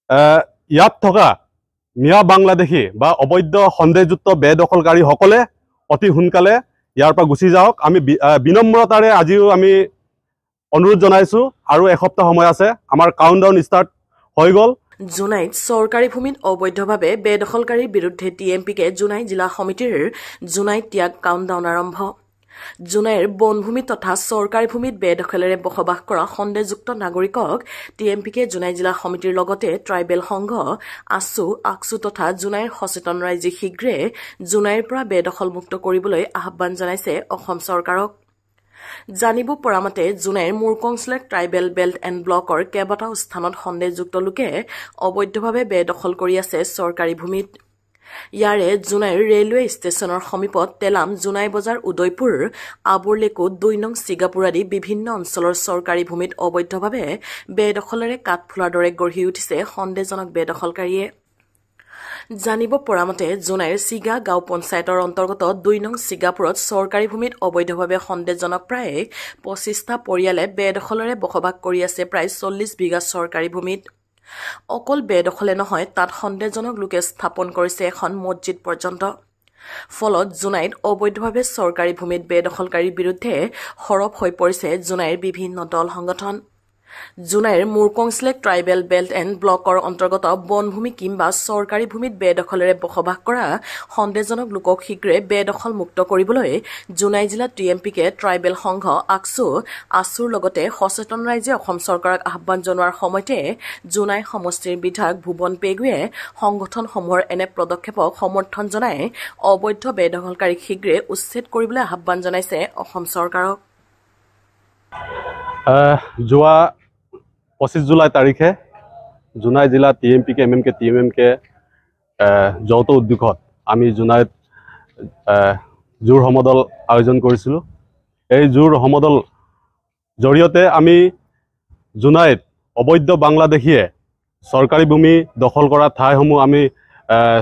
ইয়াত থকা মিয়া বাংলাদেশী বা অবৈধ সন্দেহযুক্ত বেদখলকাৰীসকলে অতি সোনকালে ইয়াৰ পৰা গুচি যাওক। আমি বিনম্ৰতাৰে আজিও আমি অনুৰোধ জনাইছো আৰু এসপ্তাহ সময় আছে। আমাৰ কাউণ্টডাউন ষ্টাৰ্ট হৈ গ'ল। জোনাইত চৰকাৰী ভূমিত অবৈধভাৱে বেদখলকাৰীৰ বিৰুদ্ধে টিএমপিকে জোনাই জিলা সমিতিৰ জোনাই ত্যাগ কাউণ্টডাউন আৰম্ভ। জোনাইৰ বনভূমি তথা চৰকাৰী ভূমিত বেদখলেৰে বসবাস কৰা সন্দেহযুক্ত নাগৰিকক টিএমপিকে জোনাই জিলা সমিতিৰ লগতে ট্ৰাইবেল সংঘ আকছু তথা জোনাইৰ সচেতন ৰাইজে শীঘ্ৰে জোনাইৰ পৰা বেদখলমুক্ত কৰিবলৈ আহ্বান জনাইছে অসম চৰকাৰক। জানিব পৰা মতে জোনাইৰ মুৰকংচলেক ট্ৰাইবেল বেল্ট এণ্ড ব্লকৰ কেইবাটাও স্থানত সন্দেহযুক্ত লোকে অবৈধভাৱে বেদখল কৰি আছে চৰকাৰী ভূমিত। ইয়াৰে জোনাইৰ ৰেলৱে ষ্টেচনৰ সমীপত তেলাম, জোনাই বজাৰ, উদয়পুৰ, আবৰলেকু, ২ নং ছিগাপুৰ আদি বিভিন্ন অঞ্চলৰ চৰকাৰী ভূমিত অবৈধভাৱে বেদখলেৰে কাঠফুলাৰ দৰে গঢ়ি উঠিছে সন্দেহজনক বেদখলকাৰীয়ে। জানিব পৰা মতে জোনাইৰ চিগা গাঁও পঞ্চায়তৰ অন্তৰ্গত ২ নং ছিগাপুৰত চৰকাৰী ভূমিত অবৈধভাৱে সন্দেহজনক প্ৰায় ২৫টা পৰিয়ালে বেদখলেৰে বসবাস কৰি আছে প্ৰায় ৪০ বিঘা চৰকাৰী ভূমিত। অকল বেদখলে নহয়, তাত সন্দেহজনক লোকে স্থাপন কৰিছে এখন মছজিদ পৰ্যন্ত। ফলত জোনাইত অবৈধভাৱে চৰকাৰী ভূমিত বেদখলকাৰীৰ বিৰুদ্ধে সৰব হৈ পৰিছে জোনাইৰ বিভিন্ন দল সংগঠন। জোনাইৰ মুৰকংচলেক ট্ৰাইবেল বেল্ট এণ্ড ব্লকৰ অন্তৰ্গত বনভূমি কিংবা চৰকাৰী ভূমিত বেদখলেৰে বসবাস কৰা সন্দেহজনক লোকক শীঘ্ৰে বেদখল মুক্ত কৰিবলৈ জোনাই জিলা টিএমপিকে ট্ৰাইবেল সংঘ আছুৰ লগতে সচেতন ৰাইজে অসম চৰকাৰক আহ্বান জনোৱাৰ সময়তে জোনাই সমষ্টিৰ বিধায়ক ভুৱন পেগুৱে সংগঠনসমূহৰ এনে পদক্ষেপক সমৰ্থন জনাই অবৈধ বেদখলকাৰীক শীঘ্ৰে উচ্ছেদ কৰিবলৈ আহ্বান জনাইছে অসম চৰকাৰক। যোৱা ২৫ জুলাই তাৰিখে জোনাই জিলা টিএমপিকে এমএমকে টিএমএমকে যৌথ উদ্যোগত আমি জোনাইত জোৰ সমদল আয়োজন কৰিছিলোঁ। এই জোৰ সমদল জৰিয়তে আমি জোনাইত অবৈধ বাংলাদেশীয়ে চৰকাৰী ভূমি দখল কৰা ঠাইসমূহ আমি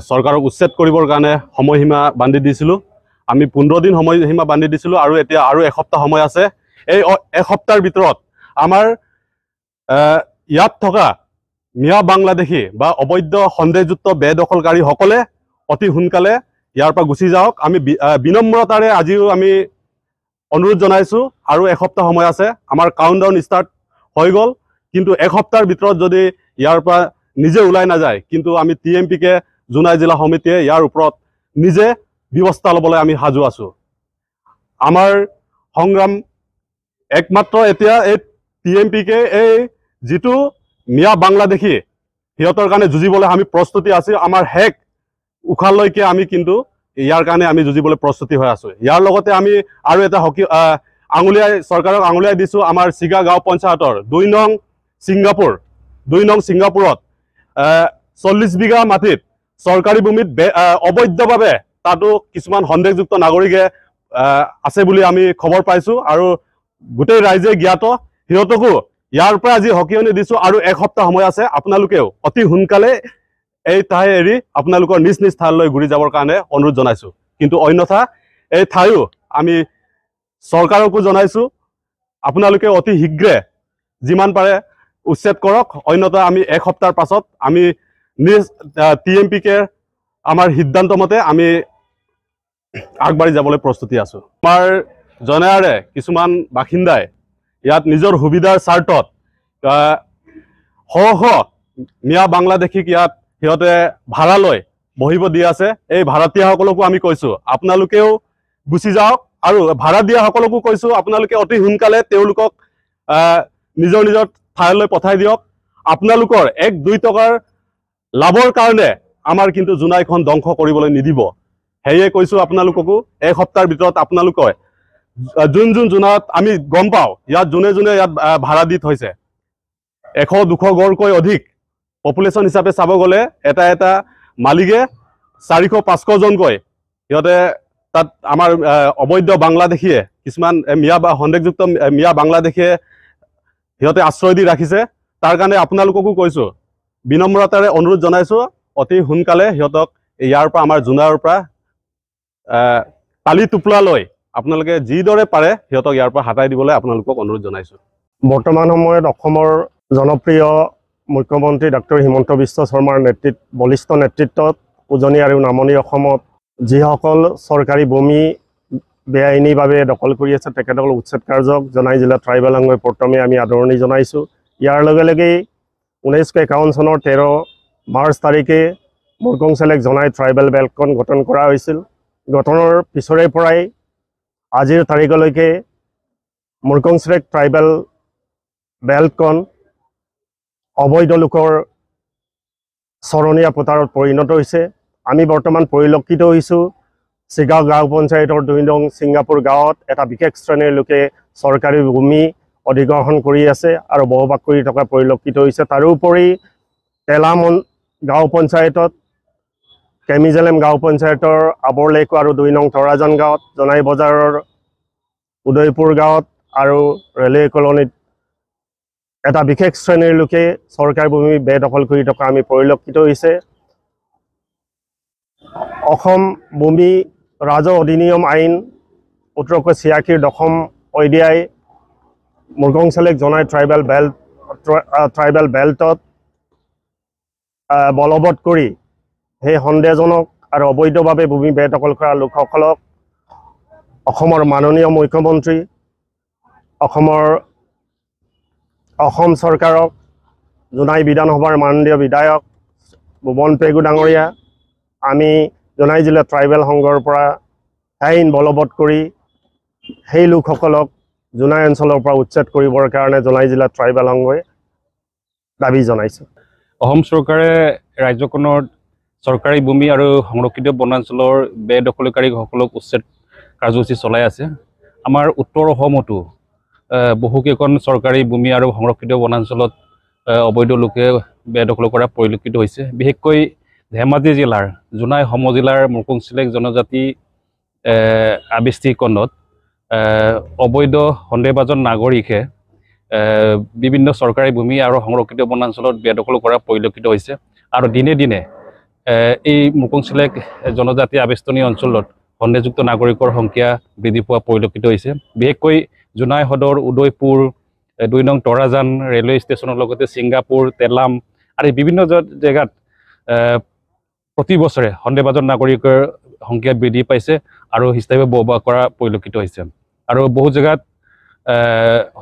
চৰকাৰক উচ্ছেদ কৰিবৰ কাৰণে সময়সীমা বান্ধি দিছিলোঁ। আমি ১৫ দিন সময়সীমা বান্ধি দিছিলোঁ আৰু এতিয়া আৰু এসপ্তাহ সময় আছে। এই এসপ্তাহৰ ভিতৰত আমাৰ ইয়াত থকা মিয়া বাংলাদেশী বা অবৈধ সন্দেহযুক্ত বেদখলকাৰীসকলে অতি সোনকালে ইয়াৰ পৰা গুচি যাওক। আমি বিনম্ৰতাৰে আজিও আমি অনুৰোধ জনাইছোঁ আৰু এসপ্তাহ সময় আছে। আমাৰ কাউণ্টডাউন ষ্টাৰ্ট হৈ গ'ল। কিন্তু এসপ্তাহৰ ভিতৰত যদি ইয়াৰ পৰা নিজে ওলাই নাযায়, কিন্তু আমি টিএমপিকে জোনাই জিলা সমিতিয়ে ইয়াৰ ওপৰত নিজে ব্যৱস্থা ল'বলৈ আমি সাজু আছোঁ। আমাৰ সংগ্ৰাম একমাত্ৰ এতিয়া এই টিএমপিকে এই যিটো মিয়া বাংলাদেশী সিহঁতৰ কাৰণে যুঁজিবলৈ আমি প্ৰস্তুতি আছোঁ। আমাৰ শেষ উশাহলৈকে আমি কিন্তু ইয়াৰ কাৰণে আমি যুঁজিবলৈ প্ৰস্তুতি হৈ আছোঁ। ইয়াৰ লগতে আমি আৰু এটা চৰকাৰক আঙুলিয়াই দিছোঁ। আমাৰ চিগা গাঁও পঞ্চায়তৰ ২ নং ছিংগাপুৰত ৪০ বিঘা মাটিত চৰকাৰী ভূমিত অবৈধভাৱে তাতো কিছুমান সন্দেহযুক্ত নাগৰিকে আছে বুলি আমি খবৰ পাইছোঁ আৰু গোটেই ৰাইজে জ্ঞাত। সিহঁতকো ইয়াৰ পৰা আজি সকিয়নি দিছোঁ আৰু এসপ্তাহ সময় আছে। আপোনালোকেও অতি সোনকালে এই ঠাই এৰি আপোনালোকৰ নিজ নিজ ঠাইলৈ ঘূৰি যাবৰ কাৰণে অনুৰোধ জনাইছোঁ। কিন্তু অন্যথা এই ঠাইও আমি চৰকাৰকো জনাইছোঁ, আপোনালোকে অতি শীঘ্ৰে যিমান পাৰে উচ্ছেদ কৰক। অন্যথা আমি এসপ্তাহৰ পাছত আমি নিজ টিএমপিকে আমাৰ সিদ্ধান্ত মতে আমি আগবাঢ়ি যাবলৈ প্ৰস্তুতি আছোঁ। আমাৰ জনায়াৰে কিছুমান বাসিন্দাই ইয়াত নিজৰ সুবিধাৰ স্বাৰ্থত শ মিয়া বাংলাদেশীক ইয়াত সিহঁতে ভাড়া লৈ বহিব দি আছে। এই ভাড়াতীয়াসকলকো আমি কৈছোঁ আপোনালোকেও গুচি যাওক আৰু ভাড়া দিয়াসকলকো কৈছোঁ আপোনালোকে অতি সোনকালে তেওঁলোকক নিজৰ নিজৰ ঠাইলৈ পঠাই দিয়ক। আপোনালোকৰ ১-২ টকাৰ লাভৰ কাৰণে আমাৰ কিন্তু জোনাইখন ধ্বংস কৰিবলৈ নিদিব। সেয়ে কৈছোঁ আপোনালোককো এসপ্তাহৰ ভিতৰত আপোনালোকে যোন জোনাত আমি গম পাওঁ ইয়াত যোনে যোনে ইয়াত ভাড়া দি থৈছে ১০০-২০০ গড়কৈ অধিক পপুলেশ্যন হিচাপে চাব গ'লে এটা মালিকে ৪০০-৫০০ জনকৈ সিহঁতে তাত আমাৰ অবৈধ বাংলাদেশীয়ে কিছুমান সন্দেহযুক্ত মিয়া বাংলাদেশীয়ে সিহঁতে আশ্ৰয় দি ৰাখিছে। তাৰ কাৰণে আপোনালোককো কৈছোঁ, বিনম্ৰতাৰে অনুৰোধ জনাইছোঁ অতি সোনকালে সিহঁতক ইয়াৰ পৰা আমাৰ জোনাইৰ পৰা তালি টোপোলা লৈ আপোনালোকে যিদৰে পাৰে সিহঁতক ইয়াৰ পৰা হাতাই দিবলৈ আপোনালোকক অনুৰোধ জনাইছোঁ। বৰ্তমান সময়ত অসমৰ জনপ্ৰিয় মুখ্যমন্ত্ৰী ডক্টৰ হিমন্ত বিশ্ব শৰ্মাৰ বলিষ্ঠ নেতৃত্বত উজনি আৰু নামনি অসমত যিসকল চৰকাৰী ভূমি বেআইনীভাৱে দখল কৰি আছে তেখেতসকল উচ্ছেদ কাৰ্যক জনাই জিলা ট্ৰাইবেল সংঘই প্ৰথমে আমি আদৰণি জনাইছোঁ। ইয়াৰ লগে লগে 1951 চনৰ 13 মাৰ্চ তাৰিখে মুৰ্কংচেলেক জনাই ট্ৰাইবেল বেল্টখন গঠন কৰা হৈছিল। গঠনৰ পিছৰে পৰাই আজিৰ তাৰিখলৈকে মুৰ্কংচেলেক ট্ৰাইবেল বেল্টখন অবৈধ লোকৰ চৰণীয়া পথাৰত পৰিণত হৈছে। আমি বৰ্তমান পৰিলক্ষিত হৈছোঁ চিগাঁও গাঁও পঞ্চায়তৰ 2 নং ছিংগাপুৰ গাঁৱত এটা বিশেষ শ্ৰেণীৰ লোকে চৰকাৰী ভূমি অধিগ্ৰহণ কৰি আছে আৰু বসবাস কৰি থকা পৰিলক্ষিত হৈছে। তাৰোপৰি তেলাম গাঁও পঞ্চায়তত কেমিজেলেম গাঁও পঞ্চায়তৰ আবৰলেকো আৰু 2 নং তৰাজান গাঁৱত জনাই বজাৰৰ উদয়পুৰ গাঁৱত আৰু ৰেলৱে কলনীত এটা বিশেষ শ্ৰেণীৰ লোকে চৰকাৰী ভূমি বেদখল কৰি থকা আমি পৰিলক্ষিত হৈছে। অসম ভূমি ৰাজহ অধিনিয়ম আইন 1886 দশম অধ্যায় মুৰ্কংচেলেক জনাই ট্ৰাইবেল বেল্টত বলবৎ কৰি সেই সন্দেহজনক আৰু অবৈধভাৱে ভূমি বেদখল কৰা লোকসকলক অসমৰ মাননীয় মুখ্যমন্ত্ৰী অসম চৰকাৰক জোনাই বিধানসভাৰ মাননীয় বিধায়ক ভুৱন পেগু ডাঙৰীয়া আমি জোনাই জিলা ট্ৰাইবেল সংঘৰ পৰা আইন বলবৎ কৰি সেই লোকসকলক জোনাই অঞ্চলৰ পৰা উচ্ছেদ কৰিবৰ কাৰণে জোনাই জিলা ট্ৰাইবেল সংঘই দাবী জনাইছোঁ। অসম চৰকাৰে ৰাজ্যখনৰ চৰকাৰী ভূমি আৰু সংৰক্ষিত বনাঞ্চলৰ বেদখলকাৰীসকলক উচ্ছেদ কাৰ্যসূচী চলাই আছে। আমাৰ উত্তৰ অসমতো বহুকেইখন চৰকাৰী ভূমি আৰু সংৰক্ষিত বনাঞ্চলত অবৈধ লোকে বেদখল কৰা পৰিলক্ষিত হৈছে। বিশেষকৈ ধেমাজি জিলাৰ জোনাই সমজিলাৰ মুৰ্কংচেলেক জনজাতি আৱিষ্টিকৰণত অবৈধ সন্দেহভাজন নাগৰিকে বিভিন্ন চৰকাৰী ভূমি আৰু সংৰক্ষিত বনাঞ্চলত বেদখল কৰা পৰিলক্ষিত হৈছে আৰু দিনে দিনে এই মুৰ্কংচেলেক জনজাতি আৱেষ্টনী অঞ্চলত সন্দেহযুক্ত নাগৰিকৰ সংখ্যা বৃদ্ধি পোৱা পৰিলক্ষিত হৈছে। বিশেষকৈ জোনাই সদৰ উদয়পুৰ 2 নং তৰাজান ৰেলৱে ষ্টেচনৰ লগতে ছিংগাপুৰ তেলাম আৰু বিভিন্ন জেগাত প্ৰতি বছৰে সন্দেহভাজন নাগৰিকৰ সংখ্যা বৃদ্ধি পাইছে আৰু স্থায়ীভাৱে বসবাস কৰা পৰিলক্ষিত হৈছে। আৰু বহু জেগাত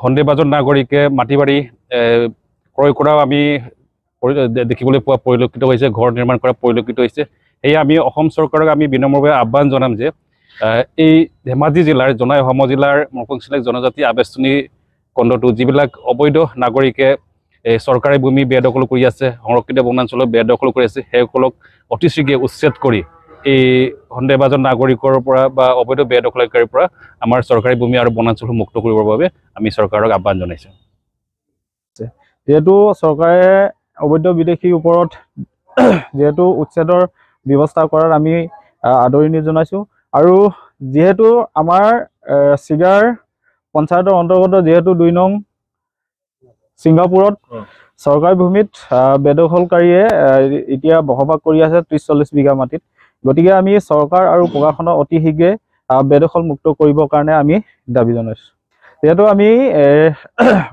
সন্দেহভাজন নাগৰিকে মাটি বাৰী ক্ৰয় কৰাও আমি দেখিবলৈ পোৱা পৰিলক্ষিত হৈছে, ঘৰ নিৰ্মাণ কৰা পৰিলক্ষিত হৈছে। সেয়ে আমি অসম চৰকাৰক আমি বিনম্ৰভাৱে আহ্বান জনাম যে এই ধেমাজি জিলাৰ জোনাই সমজিলাৰ মুৰ্কংচেলেক জনজাতি আৱেষ্টনী খণ্ডটো যিবিলাক অবৈধ নাগৰিকে চৰকাৰী ভূমি বেদখল কৰি আছে, সংৰক্ষিত বনাঞ্চলত বেদখল কৰি আছে, সেইসকলক অতি শীঘ্ৰে উচ্ছেদ কৰি এই সন্দেহভাজন নাগৰিকৰ পৰা বা অবৈধ বেদখলকাৰীৰ পৰা আমাৰ চৰকাৰী ভূমি আৰু বনাঞ্চলসমূহ মুক্ত কৰিবৰ বাবে আমি চৰকাৰক আহ্বান জনাইছোঁ। যেহেতু চৰকাৰে অবৈধ বিদেশীৰ ওপৰত যেহেতু উচ্ছেদৰ ব্যৱস্থা কৰাৰ আমি আদৰণি জনাইছোঁ আৰু যেহেতু আমাৰ চিগাৰ পঞ্চায়তৰ অন্তৰ্গত যেহেতু 2 নং ছিংগাপুৰত চৰকাৰী ভূমিত বেদখলকাৰীয়ে এতিয়া বসবাস কৰি আছে 30-40 বিঘা মাটিত। গতিকে আমি চৰকাৰ আৰু প্ৰশাসনক অতি শীঘ্ৰে বেদখল মুক্ত কৰিবৰ কাৰণে আমি দাবী জনাইছোঁ। যেহেতু আমি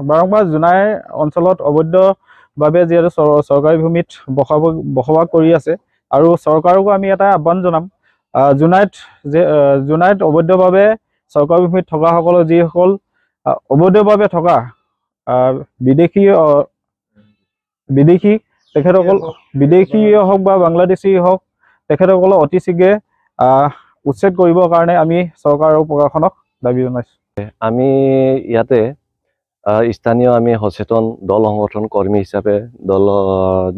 বাৰম্বাৰ জোনাই অঞ্চলত অবৈধভাৱে যিহেতু চৰকাৰী ভূমিত বসবাস কৰি আছে আৰু চৰকাৰকো আমি এটা আহ্বান জনাম জোনাইত অবৈধভাৱে চৰকাৰী ভূমিত থকাসকলৰ যিসকল অবৈধভাৱে থকা বিদেশী তেখেতসকল বিদেশীয়ে হওক বা বাংলাদেশী হওক তেখেতসকলক অতি শীঘ্ৰে উচ্ছেদ কৰিবৰ কাৰণে আমি চৰকাৰ আৰু প্ৰশাসনক দাবী জনাইছোঁ। আমি ইয়াতে স্থানীয় আমি সচেতন দল সংগঠন কৰ্মী হিচাপে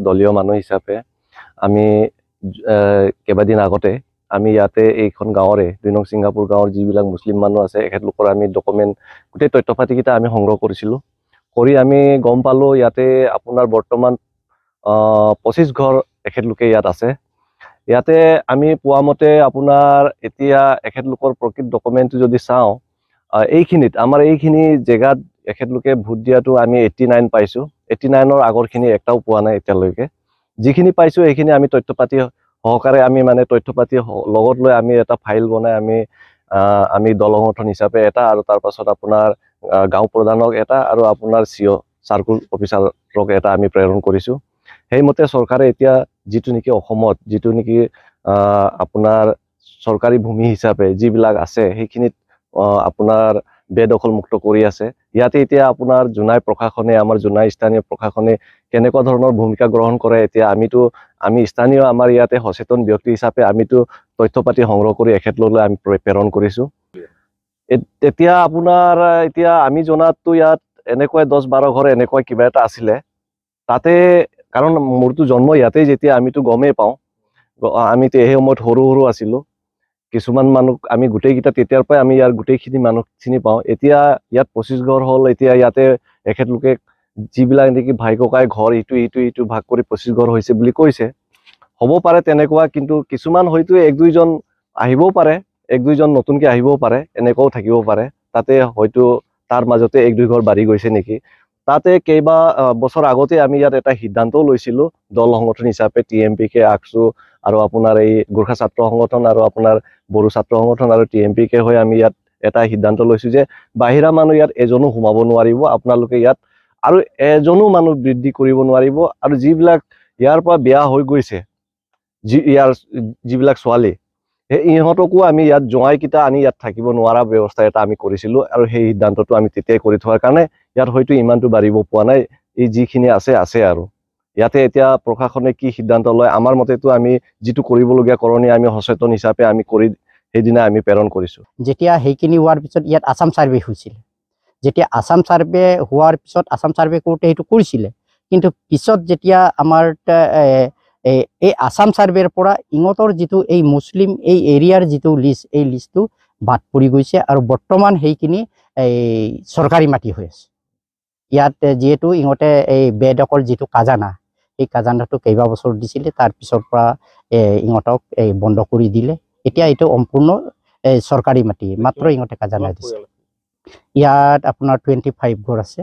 দলীয় মানুহ হিচাপে আমি কেইবাদিন আগতে আমি ইয়াতে এইখন গাঁৱৰে 2 নং ছিংগাপুৰ গাঁৱৰ যিবিলাক মুছলিম মানুহ আছে এখেতলোকৰ আমি ডকুমেণ্ট গোটেই তথ্য পাতিকেইটা আমি সংগ্ৰহ কৰিছিলোঁ। কৰি আমি গম পালোঁ ইয়াতে আপোনাৰ বৰ্তমান 25 ঘৰ এখেতলোকে ইয়াত আছে। ইয়াতে আমি পোৱা মতে আপোনাৰ এতিয়া এখেতলোকৰ প্ৰকৃত ডকুমেণ্টটো যদি চাওঁ এইখিনিত আমাৰ এইখিনি জেগাত এখেতলোকে ভোট দিয়াটো আমি 89 পাইছোঁ। 89ৰ আগৰখিনি একটাও পোৱা নাই এতিয়ালৈকে। যিখিনি পাইছোঁ সেইখিনি আমি তথ্য পাতি সহকাৰে আমি মানে তথ্য পাতি লগত লৈ আমি এটা ফাইল বনাই আমি দল সংগঠন হিচাপে এটা আৰু তাৰ পাছত আপোনাৰ গাঁও প্ৰধানক এটা আৰু আপোনাৰ CO চাৰ্কুল অফিচাৰক এটা আমি প্ৰেৰণ কৰিছোঁ। সেইমতে চৰকাৰে এতিয়া যিটো নেকি অসমত যিটো নেকি আপোনাৰ চৰকাৰী ভূমি হিচাপে যিবিলাক আছে সেইখিনিত আপোনাৰ বেদখলমুক্ত কৰি আছে। ইয়াতে এতিয়া আপোনাৰ জোনাই প্ৰশাসনে আমাৰ জোনাই স্থানীয় প্ৰশাসনে কেনেকুৱা ধৰণৰ ভূমিকা গ্ৰহণ কৰে, এতিয়া আমি স্থানীয় আমাৰ ইয়াতে সচেতন ব্যক্তি হিচাপে আমিতো তথ্য পাতি সংগ্ৰহ কৰি এখেতলৈ আমি প্ৰেৰণ কৰিছোঁ। এতিয়া আপোনাৰ এতিয়া আমি জনাততো ইয়াত এনেকুৱা 10-12 ঘৰ এনেকুৱা কিবা এটা আছিলে তাতে, কাৰণ মোৰতো জন্ম ইয়াতেই যেতিয়া আমিতো গমেই পাওঁ, আমিতো সেই সময়ত সৰু আছিলোঁ। কিছুমান মানুহ আমি গোটেইকেইটা তেতিয়াৰ পৰাই আমি ইয়াৰ গোটেইখিনি মানুহ চিনি পাওঁ। এতিয়া ইয়াত 25 ঘৰ হ'ল। এতিয়া ইয়াতে এখেতলোকে যিবিলাক নেকি ভাই ককাই ঘৰ ইটো ভাগ কৰি 25 ঘৰ হৈছে বুলি কৈছে। হ'ব পাৰে তেনেকুৱা, কিন্তু কিছুমান হয়তো 1-2জন আহিবও পাৰে, 1-2জন নতুনকৈ আহিবও পাৰে, এনেকুৱাও থাকিব পাৰে। তাতে হয়তো তাৰ মাজতে 1-2 ঘৰ বাঢ়ি গৈছে নেকি। তাতে কেইবা বছৰ আগতে আমি ইয়াত এটা সিদ্ধান্তও লৈছিলোঁ দল সংগঠন হিচাপে TMPK, আকসু আৰু আপোনাৰ এই গোৰ্খা ছাত্ৰ সংগঠন আৰু আপোনাৰ বড়ো ছাত্ৰ সংগঠন আৰু TMPK হৈ আমি ইয়াত এটা সিদ্ধান্ত লৈছোঁ যে বাহিৰা মানুহ ইয়াত এজনো সোমাব নোৱাৰিব, আপোনালোকে ইয়াত আৰু এজনো মানুহ বৃদ্ধি কৰিব নোৱাৰিব। আৰু যিবিলাক ইয়াৰ পৰা বিয়া হৈ গৈছে ইয়াৰ যিবিলাক ছোৱালী, ইহঁতকো আমি ইয়াত জোঁৱাইকেইটা আনি ইয়াত থাকিব নোৱাৰা ব্যৱস্থা এটা আমি কৰিছিলোঁ। আৰু সেই সিদ্ধান্তটো আমি তেতিয়াই কৰি থোৱাৰ কাৰণে ইয়াত হয়তো ইমানটো বাঢ়িব পোৱা নাই। এই যিখিনি আছে আৰু ইয়াতে এতিয়া প্ৰশাসনে কি সিদ্ধান্ত লয়, আমাৰ মতেতো আমি যিটো কৰিবলগীয়া কৰণীয় আমি সচেতন হিচাপে আমি কৰি সেইদিনা আমি প্ৰেৰণ কৰিছোঁ। যেতিয়া সেইখিনি হোৱাৰ পিছত ইয়াত আছাম ছাৰ্ভে হৈছিল, যেতিয়া আছাম ছাৰ্ভে হোৱাৰ পিছত আছাম ছাৰ্ভে কৰোঁতে সেইটো কৰিছিলে, কিন্তু পিছত যেতিয়া আমাৰ এই আছাম ছাৰ্ভেৰ পৰা ইহঁতৰ যিটো এই মুছলিম এই এৰিয়াৰ যিটো লিষ্ট, এই লিষ্টটো বাদ পৰি গৈছে আৰু বৰ্তমান সেইখিনি চৰকাৰী মাটি হৈ আছে। ইয়াত যিহেতু ইহঁতে এই বেদখল যিটো খাজানা, এই খাজানাটো কেইবা বছৰ দিছিলে, তাৰ পিছৰ পৰা ইহঁতক বন্ধ কৰি দিলে। এতিয়া এইটো সম্পূৰ্ণ চৰকাৰী মাটি, মাত্ৰ ইহঁতে খাজানা দিছে। ইয়াত আপোনাৰ 25 ঘৰ আছে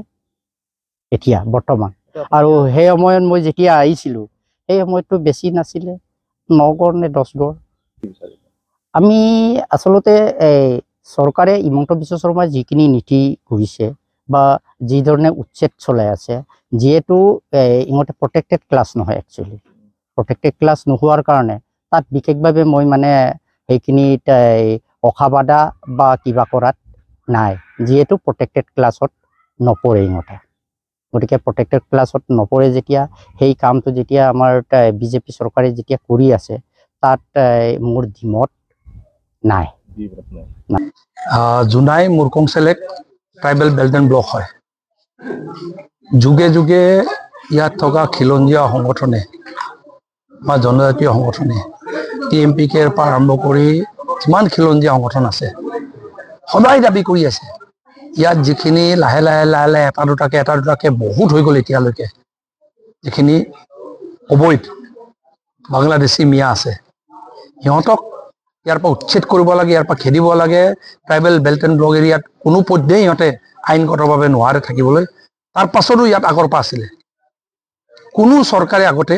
এতিয়া বৰ্তমান। আৰু সেই সময়ত মই যেতিয়া আহিছিলোঁ সেই সময়ততো বেছি নাছিলে, 9 ঘৰ নে 10 ঘৰ। আমি আচলতে চৰকাৰে হিমন্ত বিশ্ব শৰ্মাই যিখিনি নীতি কৰিছে বা যি ধৰণে উচ্ছেদ চলাই আছে, যিহেতু ইহঁতে প্ৰটেক্টেড ক্লাছ নহয়, একচুৱেলি প্ৰটেক্টেড ক্লাছ নোহোৱাৰ কাৰণে তাত বিশেষভাৱে মই মানে সেইখিনিত অখাবাদা বা কিবা কৰাত নাই, যিহেতু প্ৰটেক্টেড ক্লাছত নপৰে ইহঁতে। গতিকে প্ৰটেক্টেড ক্লাছত নপৰে যেতিয়া, সেই কামটো যেতিয়া আমাৰ বিজেপি চৰকাৰে যেতিয়া কৰি আছে, তাত মোৰ দ্বিমত নাই। Jonai Murkongselek tribal belt and block হয়। যুগে যুগে ইয়াত থকা খিলঞ্জীয়া সংগঠনে বা জনজাতীয় সংগঠনে TMPKৰ পৰা আৰম্ভ কৰি যিমান খিলঞ্জীয়া সংগঠন আছে সদায় দাবী কৰি আছে, ইয়াত যিখিনি লাহে লাহে এটা দুটাকে বহুত হৈ গ'ল এতিয়ালৈকে, যিখিনি অবৈধ বাংলাদেশী মিয়া আছে, সিহঁতক ইয়াৰ পৰা উচ্ছেদ কৰিব লাগে, ইয়াৰ পৰা খেদিব লাগে। ট্ৰাইবেল বেল্ট এণ্ড ব্লক এৰিয়াত কোনো পধ্যেই সিহঁতে আইনগতভাৱে নোৱাৰে থাকিবলৈ। তাৰ পাছতো ইয়াত আগৰ পৰা আছিলে, কোনো চৰকাৰে আগতে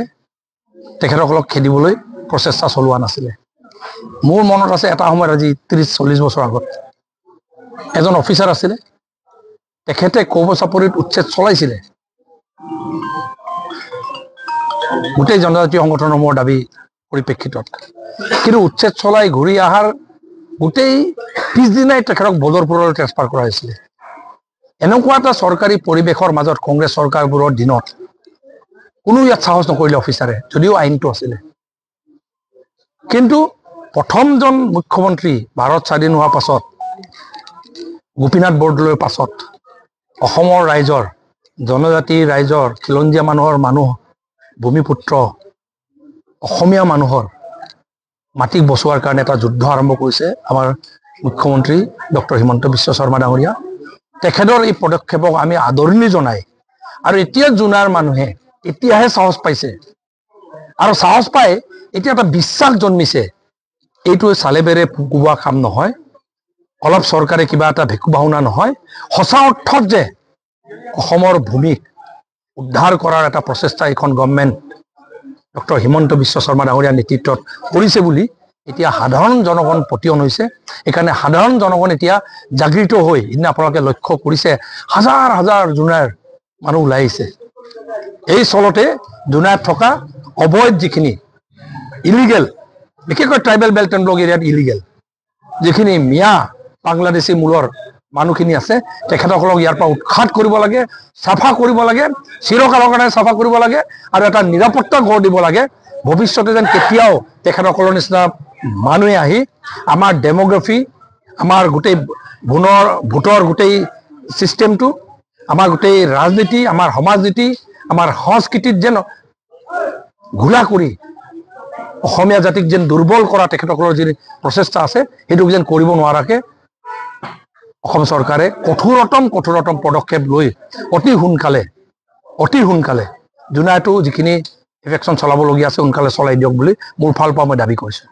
তেখেতসকলক খেদিবলৈ প্ৰচেষ্টা চলোৱা নাছিলে। মোৰ মনত আছে এটা সময়ত, আজি 30-40 বছৰ আগত এজন অফিচাৰ আছিলে, তেখেতে কৌব চাপৰিত উচ্ছেদ চলাইছিলে। গোটেই জনজাতীয় সংগঠনসমূহৰ দাবী পৰিপ্ৰেক্ষিতত, কিন্তু উচ্ছেদ চলাই ঘূৰি অহাৰ গোটেই পিছদিনাই তেখেতক বদৰপুৰলৈ ট্ৰেন্সফাৰ কৰা হৈছিলে। এনেকুৱা এটা চৰকাৰী পৰিৱেশৰ মাজত কংগ্ৰেছ চৰকাৰবোৰৰ দিনত কোনো ইয়াত সাহস নকৰিলে অফিচাৰে, যদিও আইনটো আছিলে। কিন্তু প্ৰথমজন মুখ্যমন্ত্ৰী ভাৰত স্বাধীন হোৱাৰ পাছত, গোপীনাথ বৰদলৈৰ পাছত অসমৰ ৰাইজৰ, জনজাতিৰ ৰাইজৰ, খিলঞ্জীয়া মানুহৰ ভূমিপুত্ৰ অসমীয়া মানুহৰ মাটিক বচোৱাৰ কাৰণে এটা যুদ্ধ আৰম্ভ কৰিছে আমাৰ মুখ্যমন্ত্ৰী ডক্টৰ হিমন্ত বিশ্ব শৰ্মা ডাঙৰীয়া। তেখেতৰ এই পদক্ষেপক আমি আদৰণি জনাই, আৰু এতিয়া জোনাৰ মানুহে এতিয়াহে সাহস পাইছে, আৰু সাহস পাই এতিয়া এটা বিশ্বাস জন্মিছে, এইটো চালেবেৰে কোবোৱা কাম নহয়, অলপ চৰকাৰে কিবা এটা ভেকু বাহুনা নহয়, সঁচা অৰ্থত যে অসমৰ ভূমিক উদ্ধাৰ কৰাৰ এটা প্ৰচেষ্টা এইখন গভৰ্ণমেণ্ট ডক্টৰ হিমন্ত বিশ্ব শৰ্মা ডাঙৰীয়াৰ নেতৃত্বত কৰিছে বুলি এতিয়া সাধাৰণ জনগণ পতিয়ন হৈছে। সেইকাৰণে সাধাৰণ জনগণ এতিয়া জাগৃত হৈ, সিদিনা আপোনালোকে লক্ষ্য কৰিছে, হাজাৰ হাজাৰ জোনাৰ মানুহ ওলাই আহিছে। এই চলতে জোনাইত থকা অবৈধ যিখিনি ইলিগেল, বিশেষকৈ ট্ৰাইবেল বেল্ট এণ্ড ব্লক এৰিয়াত ইলিগেল যিখিনি মিয়া বাংলাদেশী মূলৰ মানুহখিনি আছে, তেখেতসকলক ইয়াৰ পৰা উৎখাত কৰিব লাগে, চাফা কৰিব লাগে, চিৰকালৰ কাৰণে চাফা কৰিব লাগে আৰু এটা নিৰাপত্তা গঢ় দিব লাগে। ভৱিষ্যতে যেন কেতিয়াও তেখেতসকলৰ নিচিনা মানুহে আহি আমাৰ ডেমোগ্ৰাফি, আমাৰ গোটেই ভোটৰ গোটেই ছিষ্টেমটো, আমাৰ গোটেই ৰাজনীতি, আমাৰ সমাজ নীতি, আমাৰ সংস্কৃতিত যেন ঘোলা কৰি অসমীয়া জাতিক যেন দুৰ্বল কৰা তেখেতসকলৰ যি প্ৰচেষ্টা আছে, সেইটোক যেন কৰিব নোৱাৰাকে অসম চৰকাৰে কঠোৰতম পদক্ষেপ লৈ অতি সোনকালে জোনাইতো যিখিনি ইলেকশ্যন চলাবলগীয়া আছে সোনকালে চলাই দিয়ক বুলি মোৰ ফালৰ পৰা মই দাবী কৰিছোঁ।